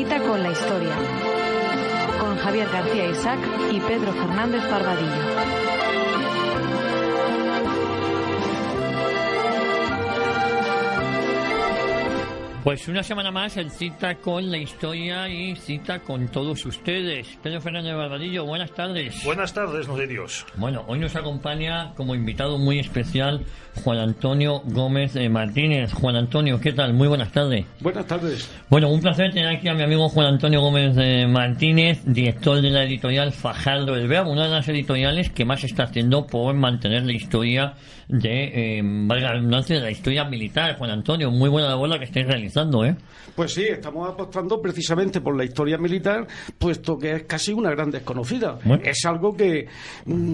Cita con la historia, con Javier García Isaac y Pedro Fernández Barbadillo. Pues una semana más en Cita con la historia y cita con todos ustedes. Pedro Fernández Barbadillo, buenas tardes. Buenas tardes, no de Dios. Bueno, hoy nos acompaña como invitado muy especial Juan Antonio Gómez Martínez. Juan Antonio, ¿qué tal? Muy buenas tardes. Buenas tardes. Bueno, un placer tener aquí a mi amigo Juan Antonio Gómez Martínez, director de la editorial Fajardo el Verbo, una de las editoriales que más está haciendo por mantener la historia de, valga la redundancia, de la historia militar. Juan Antonio, muy buena labor la que estáis realizando, ¿eh? Pues sí, estamos apostando precisamente por la historia militar, puesto que es casi una gran desconocida. Bueno. Es algo que,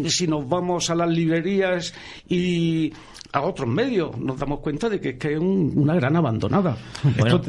si nos vamos a las librerías y a otros medios, nos damos cuenta de que es una gran abandonada. Bueno.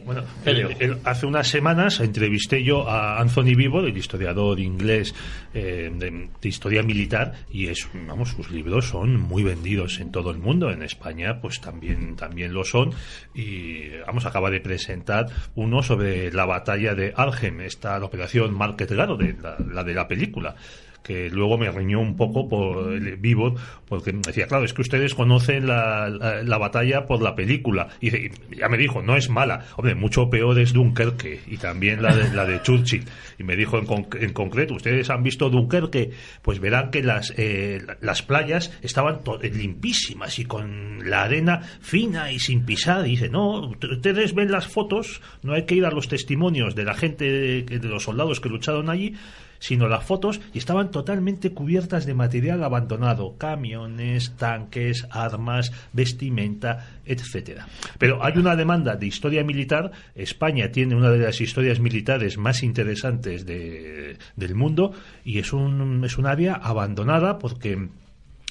Bueno, Pedro. Hace unas semanas entrevisté yo a Anthony Beevor, el historiador inglés de historia militar, y sus libros son muy vendidos en todo el mundo. En España pues también lo son, y acaba de presentar uno sobre la batalla de Arnhem, la operación Market Garden, la de la película, que luego me riñó un poco por el Beevor, porque decía, claro, es que ustedes conocen la batalla por la película, y ya me dijo, no es mala, hombre, mucho peor es Dunkerque, y también la de Churchill, y me dijo en concreto, ustedes han visto Dunkerque, pues verán que las playas estaban limpísimas y con la arena fina y sin pisar, y dice, no, ustedes ven las fotos, no hay que ir a los testimonios de la gente, de los soldados que lucharon allí, sino las fotos, y estaban totalmente cubiertas de material abandonado, camiones, tanques, armas, vestimenta, etcétera. Pero hay una demanda de historia militar. España tiene una de las historias militares más interesantes del mundo, y es un área abandonada porque,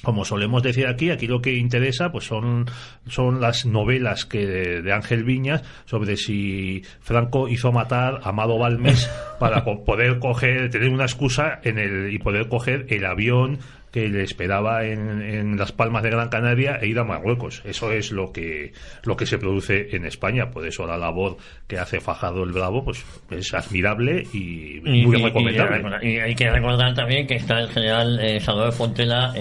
como solemos decir aquí lo que interesa pues son las novelas de Ángel Viñas sobre si Franco hizo matar a Amado Balmes para poder tener una excusa y poder coger el avión que le esperaba en Las Palmas de Gran Canaria e ir a Marruecos. Eso es lo que se produce en España. Por eso la labor que hace Fajardo el Bravo pues es admirable y muy recomendable. Y hay que recordar también que está el general Salvador Fontela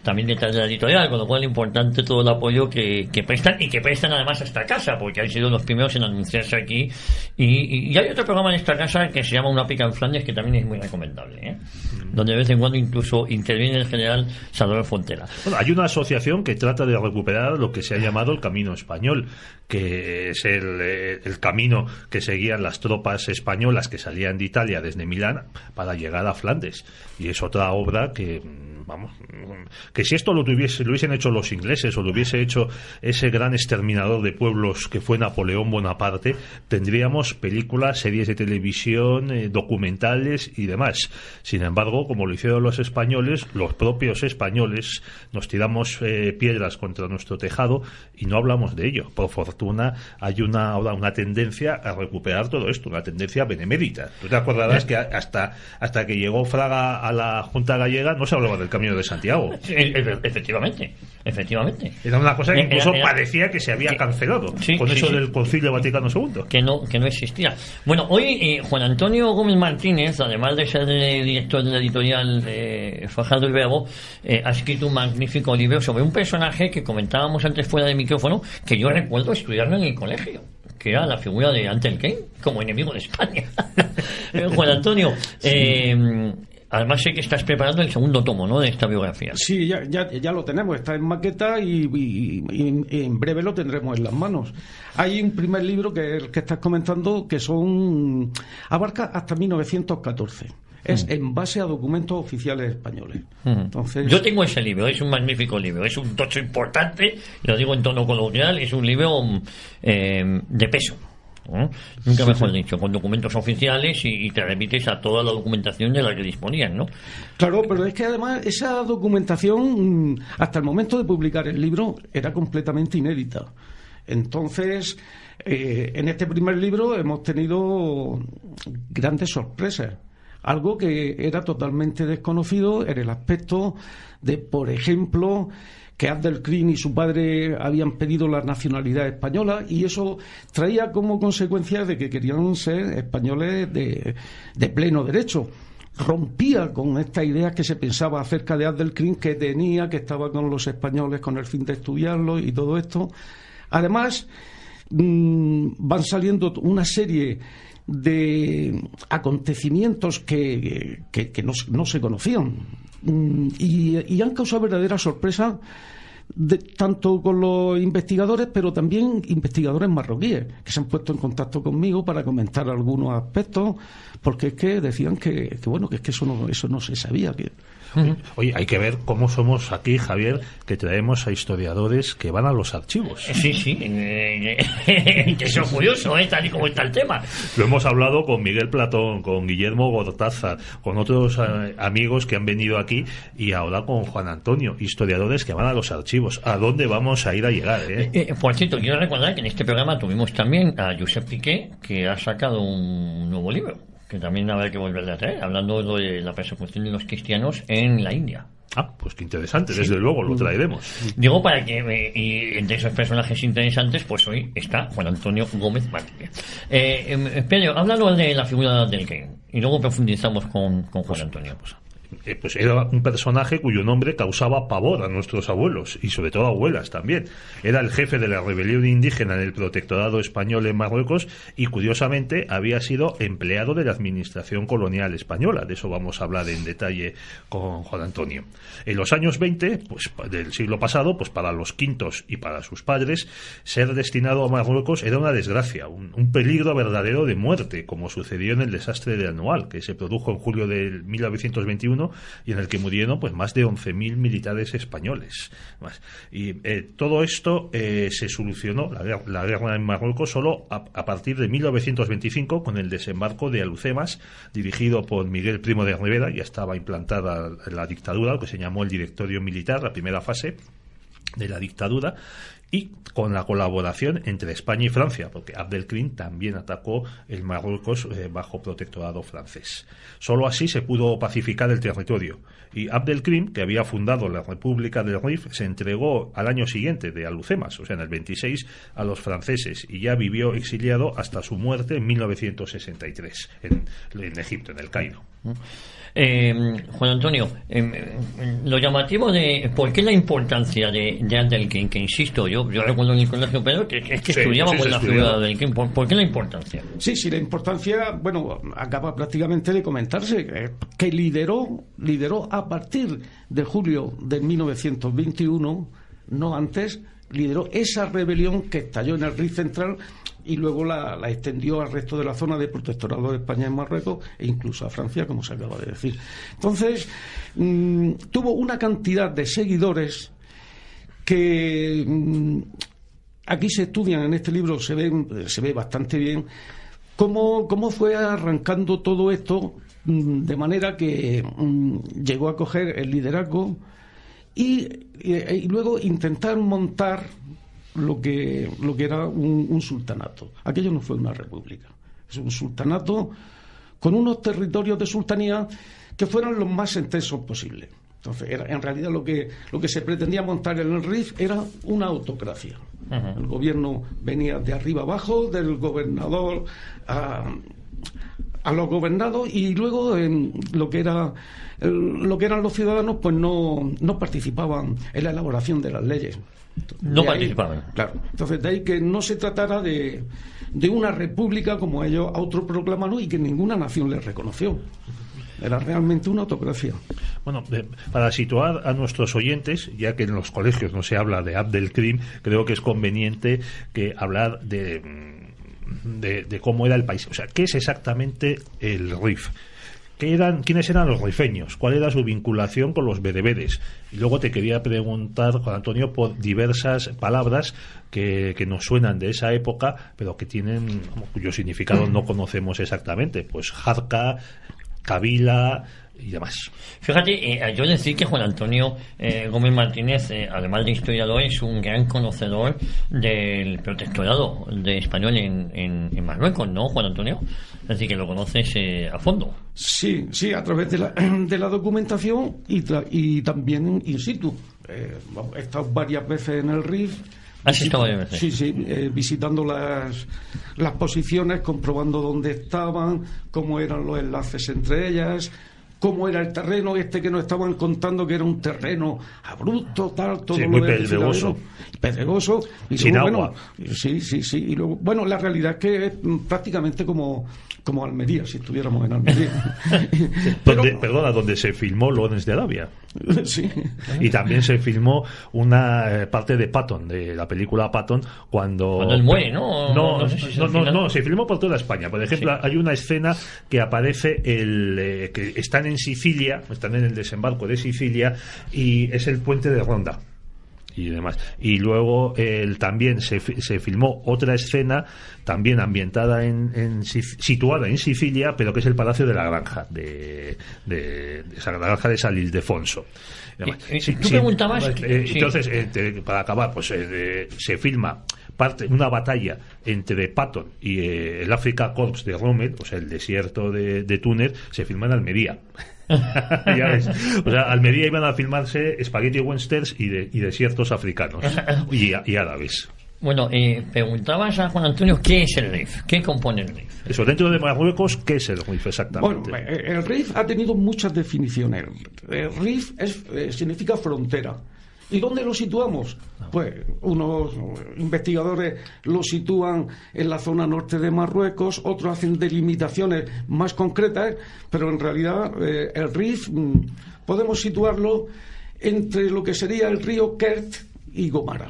también detrás de la editorial, con lo cual es importante todo el apoyo que prestan, y que prestan además a esta casa, porque han sido los primeros en anunciarse aquí, y hay otro programa en esta casa que se llama Una pica en Flandes, que también es muy recomendable, donde de vez en cuando incluso interviene el general Salvador Fontela. Bueno, hay una asociación que trata de recuperar lo que se ha llamado el Camino Español, que es el camino que seguían las tropas españolas que salían de Italia desde Milán para llegar a Flandes, y es otra obra que si esto lo hubiesen hecho los ingleses, o lo hubiese hecho ese gran exterminador de pueblos que fue Napoleón Bonaparte, tendríamos películas, series de televisión, documentales y demás. Sin embargo, como lo hicieron los españoles, los propios españoles nos tiramos piedras contra nuestro tejado y no hablamos de ello. Por fortuna hay ahora una tendencia a recuperar todo esto, una tendencia benemérita. Tú te acordarás que hasta que llegó Fraga a la Junta Gallega no se hablaba del Camino de Santiago. Efectivamente. Era una cosa que incluso parecía que se había cancelado del Concilio Vaticano II. Que no existía. Bueno, hoy Juan Antonio Gómez Martínez, además de ser director de la editorial Fajardo el Verbo, ha escrito un magnífico libro sobre un personaje que comentábamos antes fuera de micrófono, que yo recuerdo estudiarlo en el colegio, que era la figura de Antel Kane como enemigo de España. Juan Antonio, además sé que estás preparando el segundo tomo, ¿no?, de esta biografía. Sí, ya lo tenemos, está en maqueta y en breve lo tendremos en las manos. Hay un primer libro que es el que estás comentando, que abarca hasta 1914. Es en base a documentos oficiales españoles. Entonces, yo tengo ese libro, es un magnífico libro, es un tocho importante, lo digo en tono coloquial, es un libro de peso. Nunca mejor dicho, con documentos oficiales, y te remites a toda la documentación de la que disponían, ¿no? Claro, pero es que además esa documentación, hasta el momento de publicar el libro, era completamente inédita. Entonces, en este primer libro hemos tenido grandes sorpresas. Algo que era totalmente desconocido en el aspecto de, por ejemplo, que Abdelkrim y su padre habían pedido la nacionalidad española, y eso traía como consecuencia de que querían ser españoles de pleno derecho. Rompía con estas ideas que se pensaba acerca de Abdelkrim, que estaba con los españoles con el fin de estudiarlos y todo esto. Además, van saliendo una serie de acontecimientos que no se conocían, y han causado verdadera sorpresa, tanto con los investigadores, pero también investigadores marroquíes que se han puesto en contacto conmigo para comentar algunos aspectos, porque es que decían que eso no se sabía. Oye, hay que ver cómo somos aquí, Javier, que traemos a historiadores que van a los archivos. Sí, eso es curioso, tal y como está el tema. Lo hemos hablado con Miguel Platón, con Guillermo Gortázar, con otros amigos que han venido aquí, y ahora con Juan Antonio, historiadores que van a los archivos. ¿A dónde vamos a ir a llegar? Por cierto, quiero recordar que en este programa tuvimos también a Josep Piqué, que ha sacado un nuevo libro, que también habrá que volver a traer, hablando de la persecución de los cristianos en la India. Pues qué interesante, desde luego lo traeremos. Digo, para que, y entre esos personajes interesantes, pues hoy está Juan Antonio Gómez Martínez. Pedro, háblanos de la figura del Kane, y luego profundizamos con Juan Antonio. Pues era un personaje cuyo nombre causaba pavor a nuestros abuelos y sobre todo abuelas también. Era el jefe de la rebelión indígena en el protectorado español en Marruecos, y curiosamente había sido empleado de la administración colonial española. De eso vamos a hablar en detalle con Juan Antonio. En los años 20 del siglo pasado, pues para los quintos y para sus padres, ser destinado a Marruecos era una desgracia, un peligro verdadero de muerte, como sucedió en el desastre de Anual, que se produjo en julio de 1921, y en el que murieron pues más de 11.000 militares españoles. Y todo esto se solucionó, la guerra en Marruecos, solo a partir de 1925, con el desembarco de Alhucemas, dirigido por Miguel Primo de Rivera. Ya estaba implantada la dictadura, lo que se llamó el Directorio Militar, la primera fase de la dictadura, y con la colaboración entre España y Francia, porque Abdelkrim también atacó el Marruecos bajo protectorado francés. Solo así se pudo pacificar el territorio, y Abdelkrim, que había fundado la República del Rif, se entregó al año siguiente de Alhucemas, o sea, en el 26, a los franceses, y ya vivió exiliado hasta su muerte en 1963 en Egipto, en el Cairo. Juan Antonio, lo llamativo de por qué la importancia de Abdelkrim, que insisto, yo recuerdo en el colegio, pero que estudiábamos la figura de Abdelkrim. ¿Por qué la importancia? Sí, la importancia, acaba prácticamente de comentarse, que lideró a partir de julio de 1921, no antes, lideró esa rebelión que estalló en el Rif Central, y luego la extendió al resto de la zona de protectorado de España en Marruecos, e incluso a Francia, como se acaba de decir. Entonces, tuvo una cantidad de seguidores que aquí se estudian, en este libro se ve bastante bien cómo fue arrancando todo esto, de manera que llegó a coger el liderazgo y luego intentar montar lo que era un sultanato. Aquello no fue una república, es un sultanato con unos territorios de sultanía que fueran los más extensos posibles. Entonces, en realidad lo que se pretendía montar en el Rif era una autocracia. El gobierno venía de arriba abajo, del gobernador a los gobernados, y luego lo que eran los ciudadanos pues no participaban en la elaboración de las leyes. No participaban. Claro. Entonces, de ahí que no se tratara de una república como ellos autoproclamaron y que ninguna nación les reconoció. Era realmente una autocracia. Bueno, para situar a nuestros oyentes, ya que en los colegios no se habla de Abdelkrim, creo que es conveniente que hablar de cómo era el país. O sea, ¿qué es exactamente el Rif? ¿Quiénes eran los rifeños? ¿Cuál era su vinculación con los bereberes? Y luego te quería preguntar, Juan Antonio, por diversas palabras que nos suenan de esa época, pero que cuyo significado no conocemos exactamente. Pues Jarca, Kabila, y demás. Fíjate, yo decir que Juan Antonio Gómez Martínez, además de historiador, es un gran conocedor del protectorado de español en Marruecos, ¿no, Juan Antonio? Es decir, que lo conoces a fondo. Sí, a través de la documentación y también in situ. He estado varias veces en el RIF. ¿Has estado varias veces? Sí, visitando las posiciones, comprobando dónde estaban, cómo eran los enlaces entre ellas, cómo era el terreno que nos estaban contando que era un terreno abrupto, tal, todo muy pedregoso. Y sin luego, agua. Sí. Y luego, bueno, la realidad es que es prácticamente como Almería, si estuviéramos en Almería. Donde se filmó Lawrence de Arabia. Sí. Y también se filmó una parte de Patton, de la película Patton, cuando él muere, ¿no? No, se filmó por toda España. Por ejemplo, hay una escena que aparece que están en Sicilia, están en el desembarco de Sicilia, y es el puente de Ronda y demás. Y luego también se filmó otra escena también ambientada situada en Sicilia, pero que es el Palacio de la Granja de la Granja de San Ildefonso. Tú preguntabas entonces, para acabar, pues se filma una batalla entre Patton y el Afrika Korps de Rommel, o sea, el desierto de Túnez, se filma en Almería. Ya ves. O sea, Almería iban a filmarse spaghetti westerns y desiertos africanos y árabes. Bueno, preguntabas a Juan Antonio qué es el RIF, qué compone el RIF. Eso, dentro de Marruecos, ¿qué es el RIF exactamente? Bueno, el RIF ha tenido muchas definiciones. El RIF significa frontera. ¿Y dónde lo situamos? Pues unos investigadores lo sitúan en la zona norte de Marruecos, otros hacen delimitaciones más concretas, pero en realidad el RIF podemos situarlo entre lo que sería el río Kert y Gomara.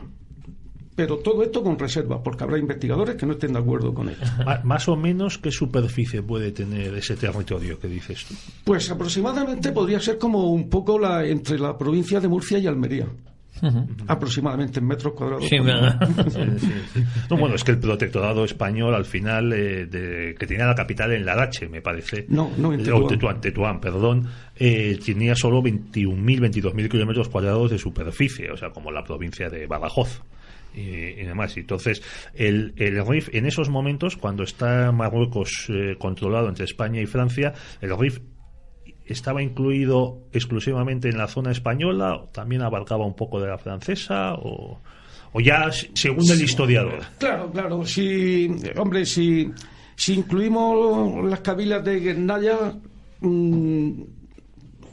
Pero todo esto con reserva, porque habrá investigadores que no estén de acuerdo con esto. Más o menos, ¿qué superficie puede tener ese territorio que dices tú? Pues aproximadamente podría ser como un poco entre la provincia de Murcia y Almería. Uh-huh. Aproximadamente en metros cuadrados. Sí, ¿verdad? Sí. No, bueno, es que el protectorado español al final, que tenía la capital en Larache, me parece. No, en Tetuán, perdón, tenía solo 22.000 kilómetros cuadrados de superficie, o sea, como la provincia de Badajoz. Y demás. Entonces, el RIF, en esos momentos, cuando está Marruecos controlado entre España y Francia, el RIF estaba incluido exclusivamente en la zona española, o también abarcaba un poco de la francesa, o ya según el historiador. Claro, si incluimos las cabilas de Guernaya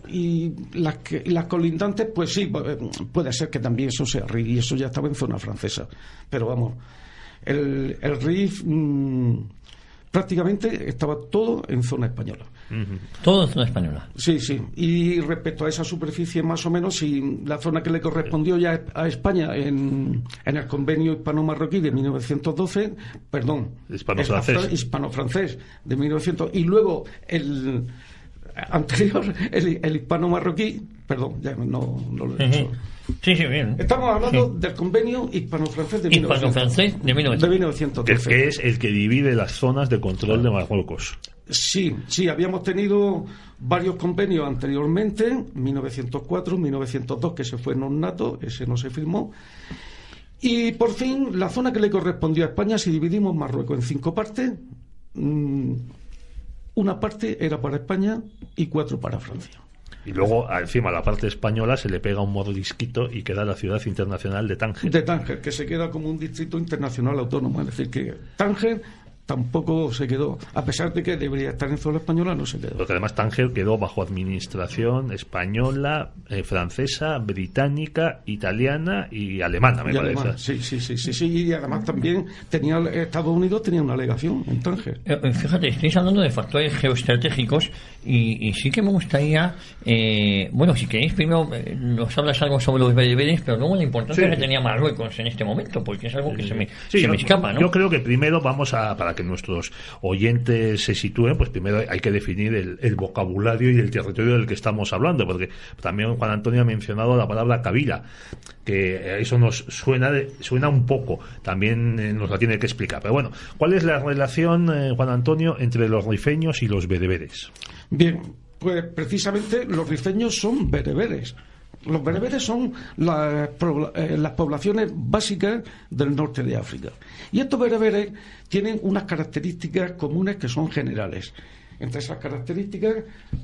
y las colindantes, pues sí, puede ser que también eso sea RIF, y eso ya estaba en zona francesa, pero vamos, el RIF prácticamente estaba todo en zona española. Uh-huh. Todo en zona española. Sí, y respecto a esa superficie, más o menos, si la zona que le correspondió ya a España en el convenio hispano-marroquí de 1912, hispano-francés de 1900, y luego el anterior, el hispano-marroquí, perdón, ya no lo he dicho. Sí, bien. Estamos hablando del convenio hispano-francés de 1912. Que es el que divide las zonas de control de Marruecos. Sí, habíamos tenido varios convenios anteriormente, 1904, 1902, que se fue en ornato, ese no se firmó. Y por fin, la zona que le correspondió a España, si dividimos Marruecos en 5 partes, una parte era para España y 4 para Francia. Y luego, encima, a la parte española se le pega un mordisquito y queda la ciudad internacional de Tánger. De Tánger, que se queda como un distrito internacional autónomo. Es decir, que Tánger tampoco se quedó, a pesar de que debería estar en zona española, no se quedó. Porque además Tánger quedó bajo administración española, francesa, británica, italiana y alemana, me parece. Alemán, sí, y además también Estados Unidos tenía una legación en Tánger. Fíjate, estáis hablando de factores geoestratégicos y sí que me gustaría, bueno, si queréis primero nos hablas algo sobre los bereberes, pero luego la importancia que tenía Marruecos en este momento, porque es algo que se me escapa, ¿no? Yo creo que primero vamos para que nuestros oyentes se sitúen, pues primero hay que definir el vocabulario y el territorio del que estamos hablando, porque también Juan Antonio ha mencionado la palabra kabila, que eso nos suena un poco, también nos la tiene que explicar. Pero bueno, ¿cuál es la relación, Juan Antonio, entre los rifeños y los bereberes? Bien, Pues precisamente los rifeños son bereberes. Los bereberes son las poblaciones básicas del norte de África. Y estos bereberes tienen unas características comunes que son generales. Entre esas características,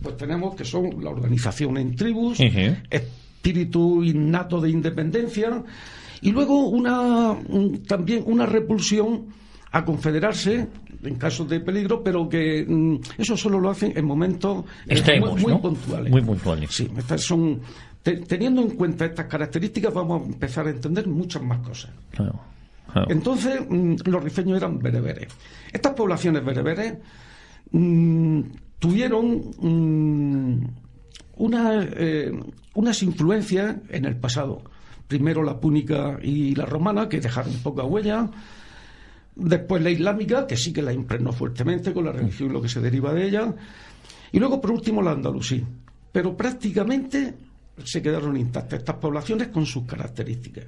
pues tenemos que son la organización en tribus, espíritu innato de independencia, y luego también una repulsión a confederarse en casos de peligro, pero que eso solo lo hacen en momentos muy puntuales. Muy puntuales. Sí, teniendo en cuenta estas características vamos a empezar a entender muchas más cosas. Claro. Entonces, los rifeños eran bereberes. Estas poblaciones bereberes tuvieron unas influencias en el pasado. Primero la púnica y la romana, que dejaron poca huella. Después la islámica, que sí que la impregnó fuertemente con la religión y lo que se deriva de ella. Y luego, por último, la andalusí. Pero prácticamente se quedaron intactas estas poblaciones con sus características.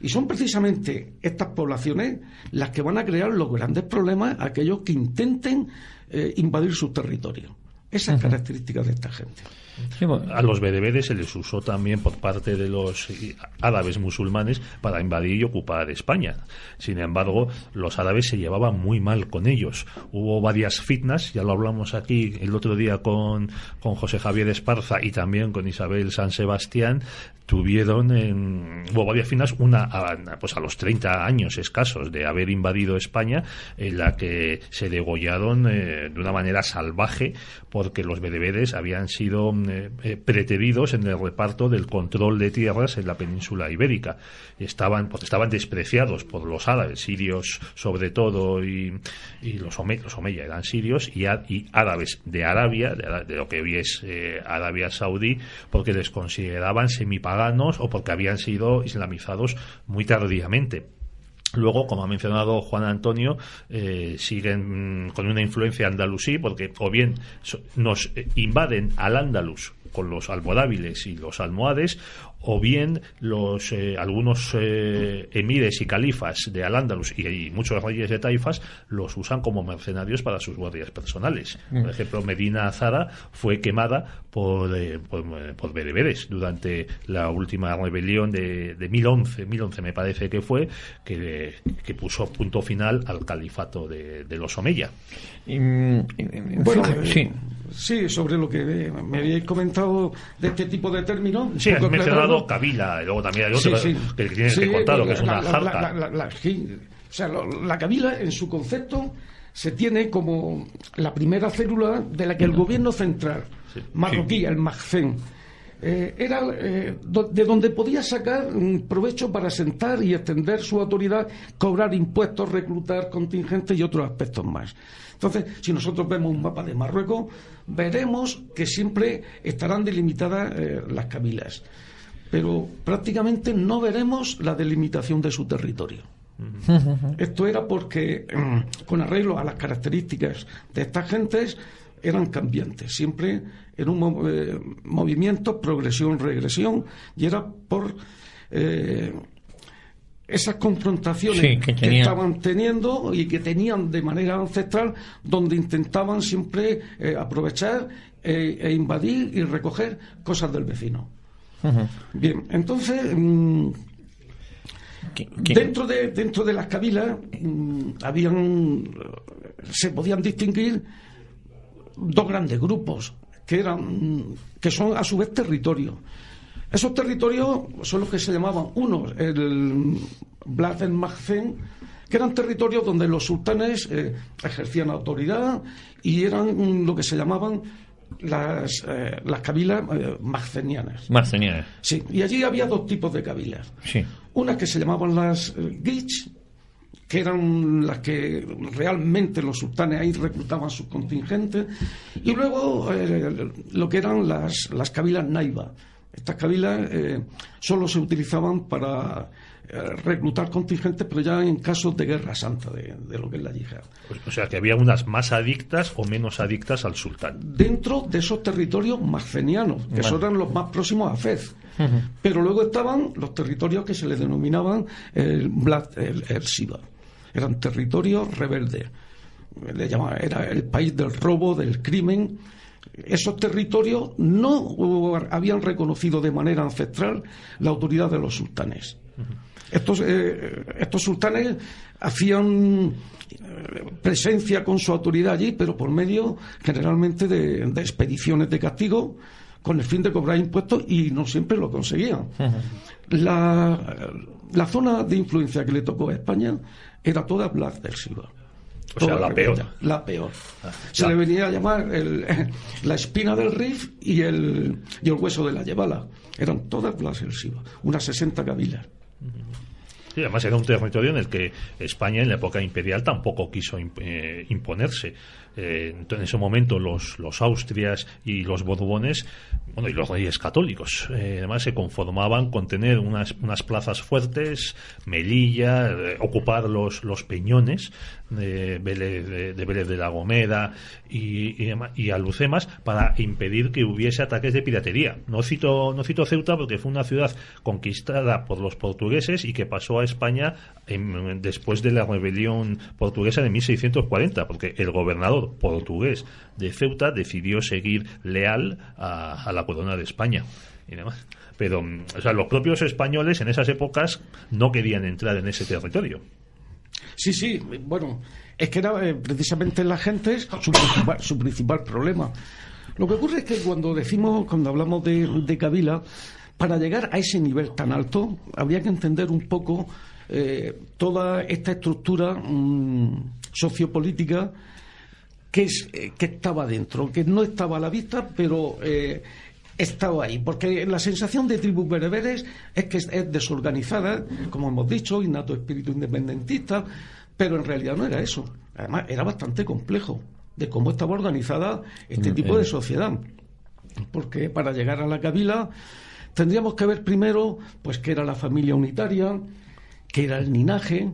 Y son precisamente estas poblaciones las que van a crear los grandes problemas a aquellos que intenten invadir sus territorios. Esas características de esta gente. Sí, bueno, a los bereberes se les usó también por parte de los árabes musulmanes para invadir y ocupar España. Sin embargo, los árabes se llevaban muy mal con ellos. Hubo varias fitnas, ya lo hablamos aquí el otro día con José Javier Esparza y también con Isabel San Sebastián. Hubo varias fitnas, una pues a los 30 años escasos de haber invadido España, en la que se degollaron de una manera salvaje, porque los bereberes habían sido preteridos en el reparto del control de tierras en la península ibérica. Estaban despreciados por los árabes, sirios sobre todo, y los omeya eran sirios, y árabes de Arabia, de lo que hoy es Arabia Saudí, porque les consideraban semipaganos o porque habían sido islamizados muy tardíamente. Luego, como ha mencionado Juan Antonio, siguen con una influencia andalusí, porque o bien nos invaden al Andalus con los almoráviles y los almohades, o bien algunos emires y califas de Al-Ándalus y muchos reyes de taifas los usan como mercenarios para sus guardias personales. Por ejemplo, Medina Azara fue quemada por bereberes durante la última rebelión de 1011 me parece que fue, que puso punto final al califato de los Omeya. Bueno, sí, sobre lo que me habéis comentado de este tipo de términos. Sí, has mencionado kabila, y luego también hay otro que tienes que contar, que es una jarca. La kabila, en su concepto, se tiene como la primera célula de la que el gobierno central marroquí, el Magfen, era de donde podía sacar provecho para asentar y extender su autoridad, cobrar impuestos, reclutar contingentes y otros aspectos más. Entonces, si nosotros vemos un mapa de Marruecos, veremos que siempre estarán delimitadas las kabilas, pero prácticamente no veremos la delimitación de su territorio. Esto era porque, con arreglo a las características de estas gentes, eran cambiantes, siempre en un movimiento progresión-regresión, y era por esas confrontaciones que estaban teniendo y que tenían de manera ancestral, donde intentaban siempre aprovechar e invadir y recoger cosas del vecino. Bien, entonces dentro de las kabilas se podían distinguir dos grandes grupos que son a su vez territorios. Esos territorios son los que se llamaban, unos el Blad el Magfen, que eran territorios donde los sultanes ejercían autoridad, y eran lo que se llamaban las kabilas magcenianas. Sí, y allí había dos tipos de kabilas. Sí. Unas que se llamaban las Gich, que eran las que realmente los sultanes ahí reclutaban sus contingentes, y luego lo que eran las kabilas Naiba. Estas kabilas solo se utilizaban para reclutar contingentes, pero ya en casos de guerra santa, de lo que es la yihad. O sea, que había unas más adictas o menos adictas al sultán. Dentro de esos territorios magcenianos, que eran los más próximos a Fez. Pero luego estaban los territorios que se les denominaban el Siba. Eran territorios rebeldes. Era el país del robo, del crimen, esos territorios no habían reconocido de manera ancestral la autoridad de los sultanes. Estos sultanes hacían presencia con su autoridad allí, pero por medio generalmente de expediciones de castigo con el fin de cobrar impuestos, y no siempre lo conseguían. La zona de influencia que le tocó a España era toda Blas del Silva. O sea, la peor. La peor. Se le venía a llamar la espina del Rif y el hueso de la Yebala. Eran todas Blas del Silva, unas 60 cabilas. Sí, además era un territorio en el que España en la época imperial tampoco quiso imponerse. En ese momento los Austrias y los Borbones, bueno, y los reyes católicos, además se conformaban con tener unas plazas fuertes, Melilla, ocupar los peñones de Vélez de la Gomera y Alhucemas, para impedir que hubiese ataques de piratería. No cito Ceuta porque fue una ciudad conquistada por los portugueses y que pasó a España después de la rebelión portuguesa de 1640, porque el gobernador portugués de Ceuta decidió seguir leal a la corona de España y demás. Pero, o sea, los propios españoles en esas épocas no querían entrar en ese territorio. Sí, bueno, es que era precisamente la gente su principal problema. Lo que ocurre es que cuando hablamos de Kabila, para llegar a ese nivel tan alto, habría que entender un poco toda esta estructura sociopolítica que estaba dentro, que no estaba a la vista, pero estaba ahí, porque la sensación de tribus bereberes es que es desorganizada, como hemos dicho, innato espíritu independentista, pero en realidad no era eso. Además, era bastante complejo de cómo estaba organizada este tipo de sociedad, porque para llegar a la Kabila tendríamos que ver primero pues qué era la familia unitaria, qué era el linaje,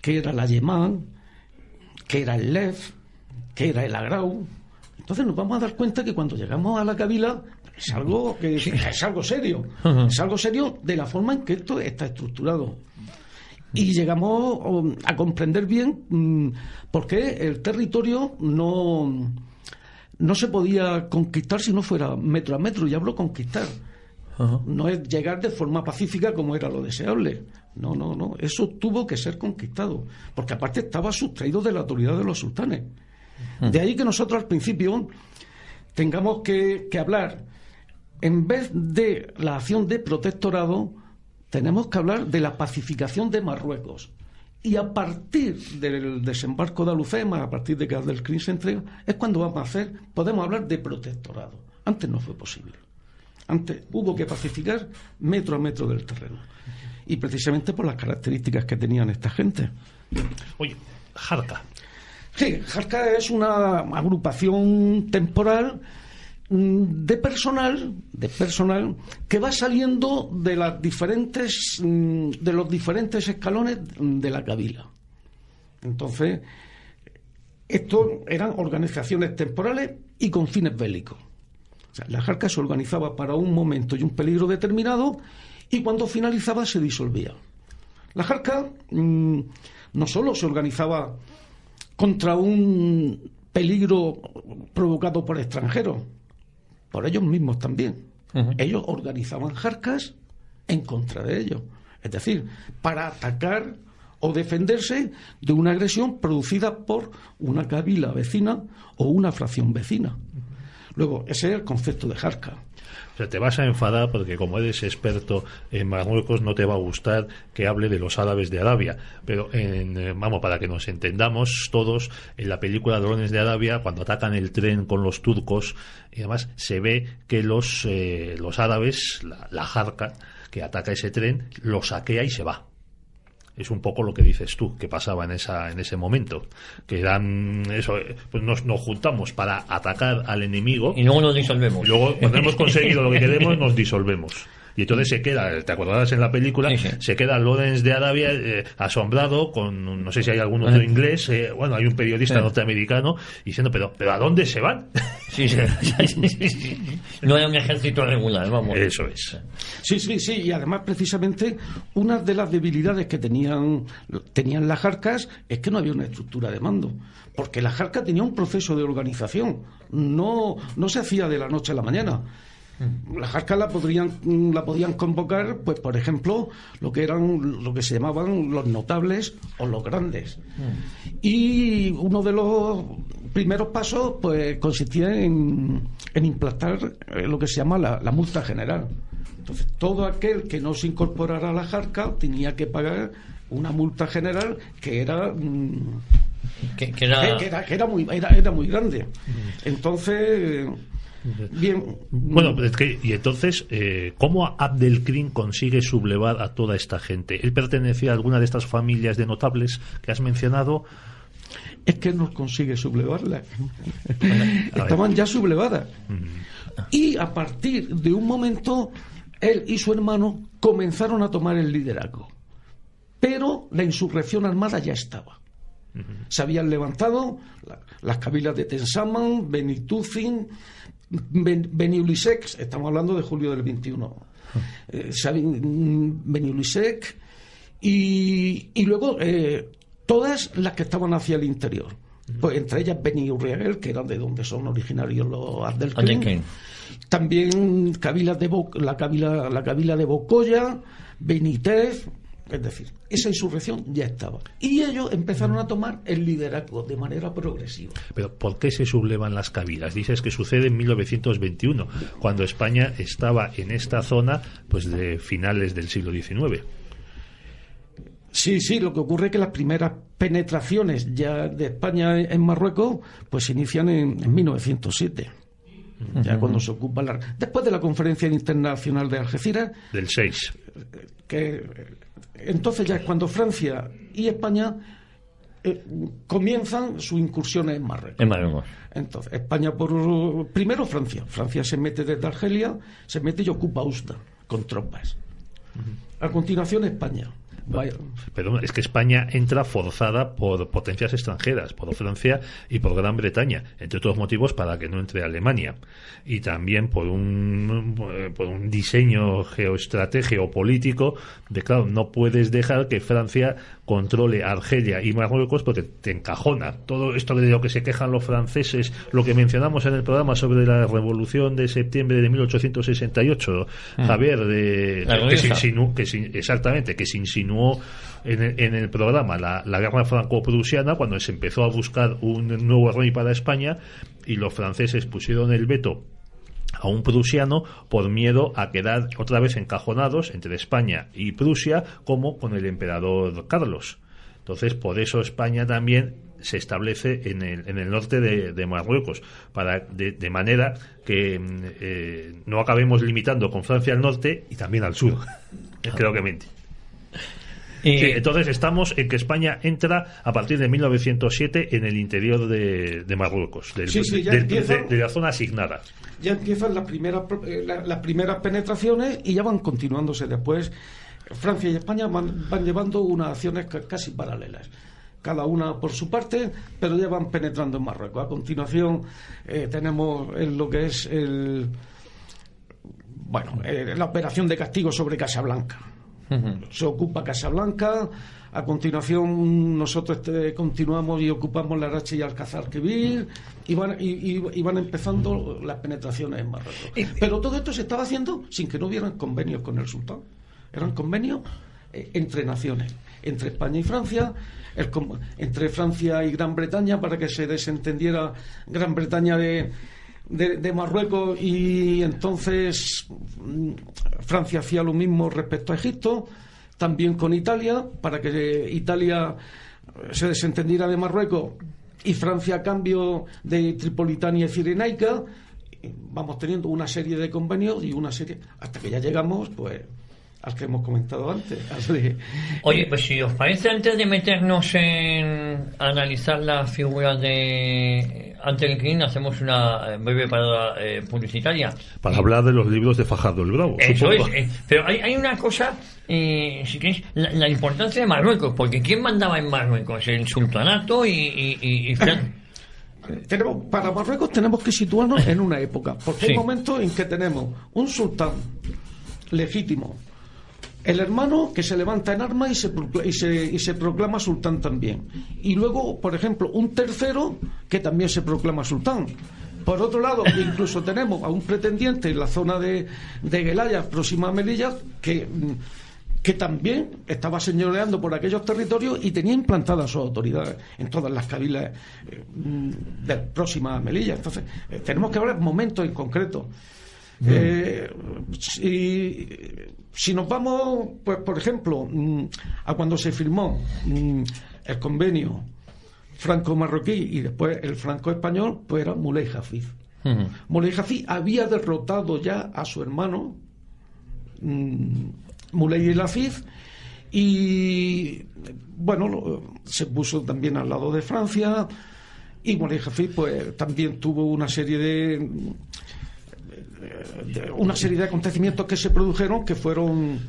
qué era la Yemán, qué era el Lev, qué era el Agrau. Entonces nos vamos a dar cuenta que cuando llegamos a la Kabila es algo serio. Es algo serio de la forma en que esto está estructurado. Y llegamos a comprender bien por qué el territorio no se podía conquistar si no fuera metro a metro. Y hablo conquistar. No es llegar de forma pacífica como era lo deseable. No. Eso tuvo que ser conquistado. Porque aparte estaba sustraído de la autoridad de los sultanes. De ahí que nosotros al principio tengamos que hablar, en vez de la acción de protectorado, tenemos que hablar de la pacificación de Marruecos. Y a partir del desembarco de Alhucemas, a partir de que Abdelkrim se entrega, es cuando podemos hablar de protectorado. Antes no fue posible. Antes hubo que pacificar metro a metro del terreno. Y precisamente por las características que tenían esta gente. Oye, Jarka. Sí, Jarka es una agrupación temporal de personal que va saliendo de los diferentes escalones de la Kabila. Entonces, esto eran organizaciones temporales y con fines bélicos. O sea, la Jarka se organizaba para un momento y un peligro determinado, y cuando finalizaba se disolvía. La Jarka no solo se organizaba contra un peligro provocado por extranjeros, por ellos mismos también. Ellos organizaban jarcas en contra de ellos, es decir, para atacar o defenderse de una agresión producida por una kabila vecina o una fracción vecina. Luego, ese es el concepto de jarca. O sea, te vas a enfadar porque como eres experto en Marruecos no te va a gustar que hable de los árabes de Arabia, pero para que nos entendamos todos, en la película Drones de Arabia, cuando atacan el tren con los turcos, y además se ve que los árabes, la jarca que ataca ese tren, lo saquea y se va. Es un poco lo que dices tú, que pasaba en ese momento, que eran eso, pues nos juntamos para atacar al enemigo y luego nos disolvemos. Luego, cuando hemos conseguido lo que queremos, nos disolvemos. Y entonces se queda, ¿te acordarás en la película? Sí, sí. Se queda Lawrence de Arabia asombrado con, no sé si hay algún otro inglés, bueno, hay un periodista norteamericano diciendo, pero ¿a dónde se van? Sí, sí. No era un ejército regular, vamos. Eso es. Sí, y además precisamente una de las debilidades que tenían las Jarcas es que no había una estructura de mando, porque la Jarca tenía un proceso de organización, no se hacía de la noche a la mañana. Las Jarcas la podían convocar, pues por ejemplo, lo que se llamaban los notables o los grandes. Y uno de los primeros pasos pues consistía en implantar lo que se llama la multa general. Entonces, todo aquel que no se incorporara a la Jarca tenía que pagar una multa general que era muy grande. Entonces, bien. Bueno, y entonces, ¿cómo Abdelkrim consigue sublevar a toda esta gente? ¿Él pertenecía a alguna de estas familias de notables que has mencionado? Es que no consigue sublevarlas. Estaban ya sublevadas. Y a partir de un momento, él y su hermano comenzaron a tomar el liderazgo. Pero la insurrección armada ya estaba. Se habían levantado las cabilas de Tensaman, Benitúzin, Beniulisek, estamos hablando de julio del 21. Beniulisek y luego todas las que estaban hacia el interior. Pues entre ellas Beni Urriagel, que eran de donde son originarios los Abdelkrim. También la cabila de Bocoya, Benítez. Es decir, esa insurrección ya estaba. Y ellos empezaron a tomar el liderazgo de manera progresiva. Pero ¿por qué se sublevan las cabilas? Dices que sucede en 1921, cuando España estaba en esta zona pues de finales del siglo XIX. Sí, lo que ocurre es que las primeras penetraciones ya de España en Marruecos pues se inician en 1907. Ya cuando se ocupa después de la Conferencia Internacional de Algeciras del 6, entonces ya es cuando Francia y España comienzan sus incursiones en Marruecos. Entonces España primero Francia se mete desde Argelia, se mete y ocupa Usta con tropas. A continuación España. Pero es que España entra forzada por potencias extranjeras, por Francia y por Gran Bretaña, entre otros motivos para que no entre Alemania, y también por un diseño geoestratégico político de, claro, no puedes dejar que Francia controle Argelia y Marruecos porque te encajona. Todo esto de lo que se quejan los franceses, lo que mencionamos en el programa sobre la Revolución de septiembre de 1868, Javier, que se insinuó en el programa la guerra franco-prusiana, cuando se empezó a buscar un nuevo rey para España, y los franceses pusieron el veto a un prusiano por miedo a quedar otra vez encajonados entre España y Prusia, como con el emperador Carlos. Entonces, por eso España también se establece en el norte de Marruecos, de manera que no acabemos limitando con Francia al norte y también al sur, creo que mente. Sí, entonces estamos en que España entra a partir de 1907 en el interior de Marruecos, de la zona asignada. Ya empiezan las primeras penetraciones y ya van continuándose después. Francia y España van llevando unas acciones casi paralelas, cada una por su parte, pero ya van penetrando en Marruecos. A continuación tenemos lo que es la operación de castigo sobre Casablanca. Se ocupa Casablanca. A continuación nosotros continuamos y ocupamos Larache y Alcázar-Quibir, y van empezando las penetraciones en Marruecos. Pero todo esto se estaba haciendo sin que no hubieran convenios con el sultán. Eran convenios entre naciones, entre España y Francia, entre Francia y Gran Bretaña, para que se desentendiera Gran Bretaña de Marruecos, y entonces Francia hacía lo mismo respecto a Egipto, también con Italia, para que Italia se desentendiera de Marruecos y Francia a cambio de Tripolitania y Cirenaica. Vamos teniendo una serie de convenios y una serie hasta que ya llegamos pues al que hemos comentado antes. Oye, pues si os parece, antes de meternos en analizar la figura de Antelkin, hacemos una breve parada publicitaria. Para hablar de los libros de Fajardo el Bravo. Eso supongo. es. Pero hay una cosa, si queréis, la importancia de Marruecos, porque ¿quién mandaba en Marruecos? El sultanato y para Marruecos tenemos que situarnos en una época, porque Sí. hay momentos en que tenemos un sultán legítimo, el hermano que se levanta en armas y se proclama sultán también, y luego, por ejemplo, un tercero que también se proclama sultán. Por otro lado, incluso tenemos a un pretendiente en la zona de Guelaya, próxima a Melilla, que también estaba señoreando por aquellos territorios y tenía implantadas sus autoridades en todas las cabilas próximas a Melilla. Entonces, tenemos que hablar momentos en concreto. Si nos vamos, pues por ejemplo, a cuando se firmó el convenio franco-marroquí y después el franco-español, pues era Moulay Hafid. Moulay Hafid había derrotado ya a su hermano Moulay el Hafid, y bueno, se puso también al lado de Francia, y Moulay Hafid pues también tuvo una serie de acontecimientos que se produjeron que fueron...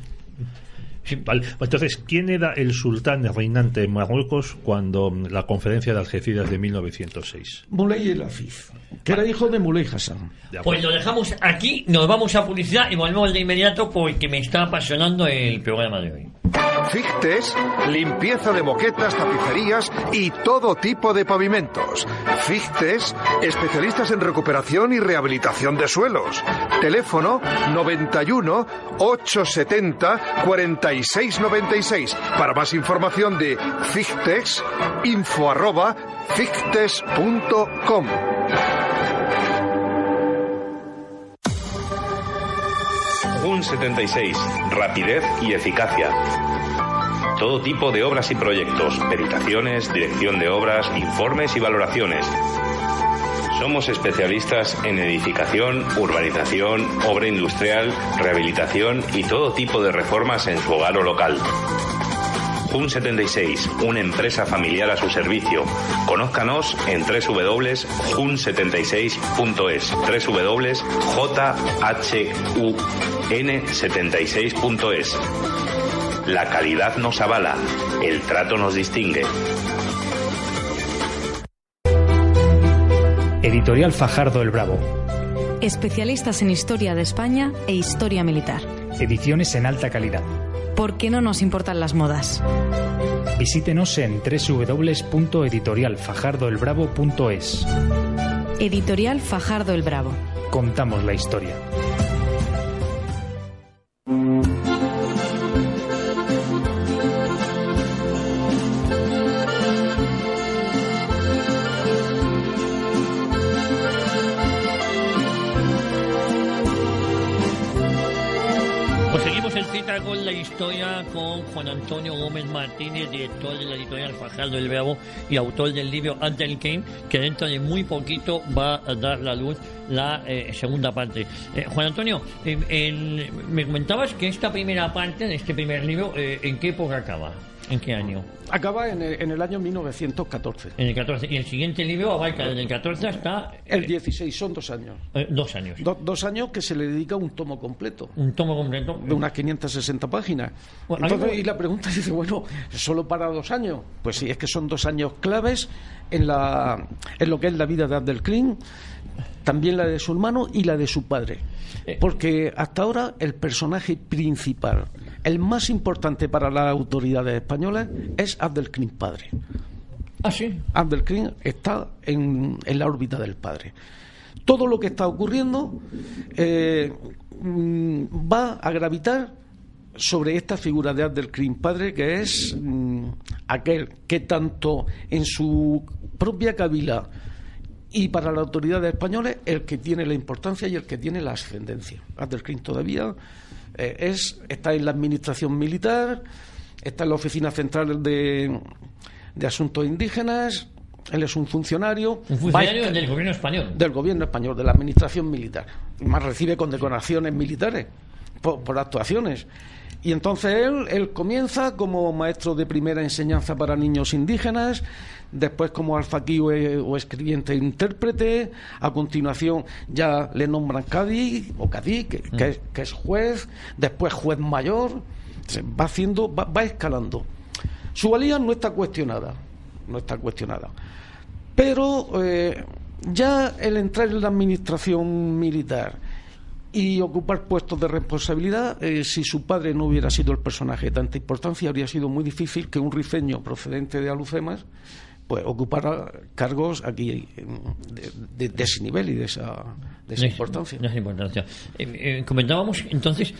Sí, vale. Entonces, ¿quién era el sultán reinante en Marruecos cuando la conferencia de Algeciras de 1906? Moulay el Hafid, que era hijo de Moulay Hassan. Pues lo dejamos aquí, nos vamos a publicidad y volvemos de inmediato porque me está apasionando el programa de hoy. Fictes, limpieza de moquetas, tapicerías y todo tipo de pavimentos. Fictes, especialistas en recuperación y rehabilitación de suelos. Teléfono 91 870 4696. Para más información de Fictes, info@fictes.com. JUN 76, rapidez y eficacia. Todo tipo de obras y proyectos, peritaciones, dirección de obras, informes y valoraciones. Somos especialistas en edificación, urbanización, obra industrial, rehabilitación y todo tipo de reformas en su hogar o local. JUN 76, una empresa familiar a su servicio. Conózcanos en www.jun76.es, www.jhun76.es. La calidad nos avala, el trato nos distingue. Editorial Fajardo el Bravo. Especialistas en historia de España e historia militar. Ediciones en alta calidad. Porque no nos importan las modas. Visítenos en www.editorialfajardoelbravo.es. Editorial Fajardo el Bravo. Contamos la historia. Con la historia con Juan Antonio Gómez Martínez, director de la editorial Fajardo el Bravo y autor del libro Antelkin, que dentro de muy poquito va a dar la luz la segunda parte. Juan Antonio, me comentabas que esta primera parte de este primer libro, ¿en qué época acaba? ¿En qué año? Acaba en el año 1914. En el 14. Y el siguiente libro abarca desde el 14 hasta... el 16, son 2 años. 2 años. 2 años que se le dedica un tomo completo. Un tomo completo. De unas 560 páginas. Bueno, entonces, y la pregunta dice, bueno, ¿solo para 2 años? Pues sí, es que son 2 años claves en lo que es la vida de Abdelkrim, también la de su hermano y la de su padre. Porque hasta ahora el personaje principal, el más importante para las autoridades españolas, es Abdelkrim padre. ¿Ah, sí? Abdelkrim está en la órbita del padre. Todo lo que está ocurriendo va a gravitar sobre esta figura de Abdelkrim padre, que es aquel que tanto en su propia kabila y para las autoridades españolas, el que tiene la importancia y el que tiene la ascendencia. Abdelkrim todavía está en la administración militar, está en la oficina central de asuntos indígenas. Él es un funcionario. Un funcionario del gobierno español. Del gobierno español, de la administración militar. Más recibe condecoraciones militares. por actuaciones. Y entonces él comienza como maestro de primera enseñanza para niños indígenas, después como alfaquí o escribiente e intérprete, a continuación ya le nombran cadí, que es juez, después juez mayor, va escalando. Su valía no está cuestionada, pero ya el entrar en la administración militar y ocupar puestos de responsabilidad, si su padre no hubiera sido el personaje de tanta importancia, habría sido muy difícil que un rifeño procedente de Alucemas pues ocupara cargos aquí de ese nivel y de esa importancia. De esa importancia. Comentábamos entonces,